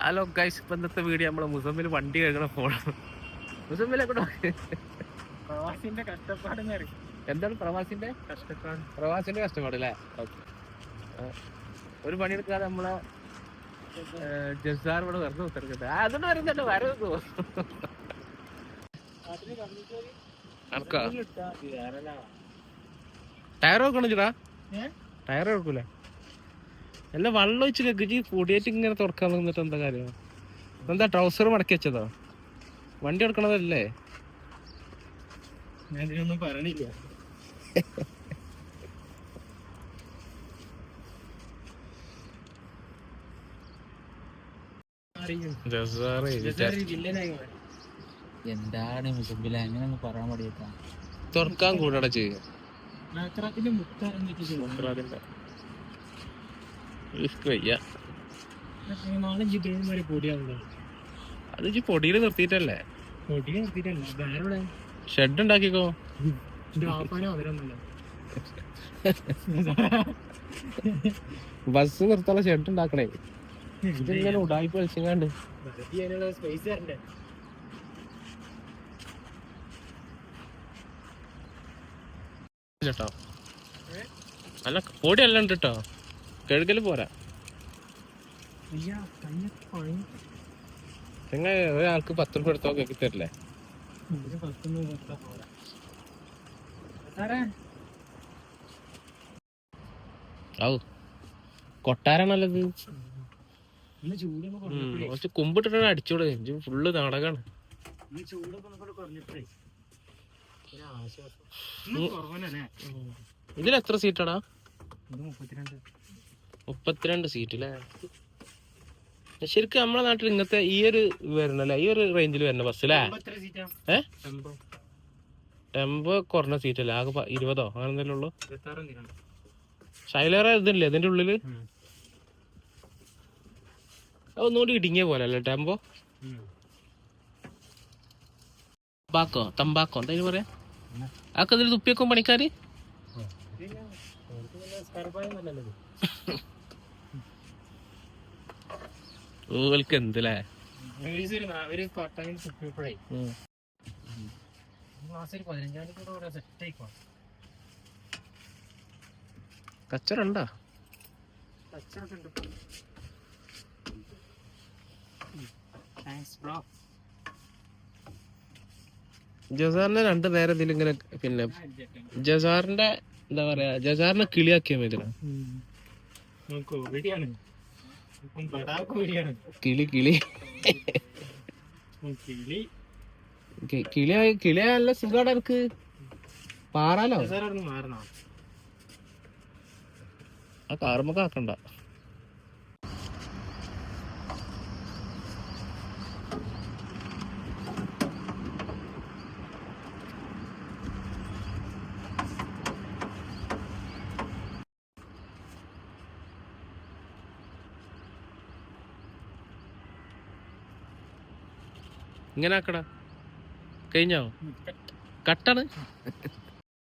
Hello guys, ഇപ്പൊ ഇന്നത്തെ video നമ്മളെ മുസമ്മിൽ വണ്ടി കഴുകണ പോണം. മുസമ്മിലെ പ്രവാസിന്റെ കഷ്ടപ്പാട് എന്താണ് പ്രവാസിന്റെ കഷ്ടപ്പാട് അല്ലേ? ഒരു പണിയെടുക്കാതെ നമ്മളെ ജസാർ ഇവിടെ വെറുതെ ഉത്തരക്കട്ടെ. അതുകൊണ്ട് വരുന്നല്ലോ വരവെക്കോ ടയർ വെക്കണോ ചേട്ടാ? ടയർ വെക്കൂല. എല്ലാം വെള്ളം ഒഴിച്ച് കെക്കി പൊടിയായിട്ട് ഇങ്ങനെ തുറക്കാൻ നിന്നിട്ട് എന്താ കാര്യം? എന്താ ട്രൗസർ മടക്കി വെച്ചതോ? വണ്ടി എടുക്കണതല്ലേ? ഞാൻ ഇതിനൊന്നും പറയണില്ല. എന്താണ് മുസബില അങ്ങനെയൊന്നും പറയാൻ മടിയേക്കാം. തുറക്കാൻ കൂടെ ചെയ്യും. അത് പൊടിയിൽ നിർത്തിയിട്ടല്ലേ? ഷെഡ് ഉണ്ടാക്കിക്കോ. ബസ് നിർത്താനുള്ള ഷെഡ് ഉണ്ടാക്കണേ. ഇതിങ്ങനെ ഉടായ്പ കളിച്ചങ്ങാണ്ട് കേട്ടോ. നല്ല പൊടിയെല്ലാം ഉണ്ട് കേട്ടോ. കഴുകല് പോരാ. നിങ്ങൾ ഒരാൾക്ക് 10 രൂപ എടുത്തോ കേക്കി തരില്ലേ? ഔ കൊട്ടാരാണല്ലത്. കുറച്ച് കുമ്പിട്ടിട്ട് അടിച്ചോട്. ഫുള്ള് നാടകാണ്. ഇതിലെത്ര സീറ്റാടാ? 32 സീറ്റ് അല്ലേ? ശരിക്കും നമ്മളെ നാട്ടിൽ ഇങ്ങനത്തെ ഈ ഒരു വരണല്ലേ, ഈ ഒരു റേഞ്ചിൽ വരുന്ന ബസ്സിലേ? ടെമ്പോ കുറഞ്ഞ സീറ്റ് അല്ലേ? ആകെ 20 അങ്ങനെ എന്തെങ്കിലും ഉള്ളു. ഷൈലേറെ ഇതില്ലേ ഇതിന്റെ ഉള്ളില്? ഒന്നുകൂടി ഇടുങ്ങിയ പോലെ അല്ലേ ടെമ്പോ? തമ്പാക്കോ എന്താ പറയാ? ആക്കെ ഇതിൽ തുപ്പിയേക്കും പണിക്കാര്. ഓൾക്ക് എന്തല്ലേ കച്ചറുണ്ടോ? ജസാറിനെ 2 നേരം ഇതിലിങ്ങനെ പിന്നെ ജസാറിന്റെ എന്താ പറയാ, ജസാറിനെ കിളിയാക്കിയ ഇതിലാണ്. കിളിയ നല്ല സുഖാണ് എനിക്ക്. പാറാലോ ആ കാറുമ്പോ ആക്കണ്ട. ഇങ്ങനെ ആക്കടാ. കഴിഞ്ഞോ? കട്ടാണ്.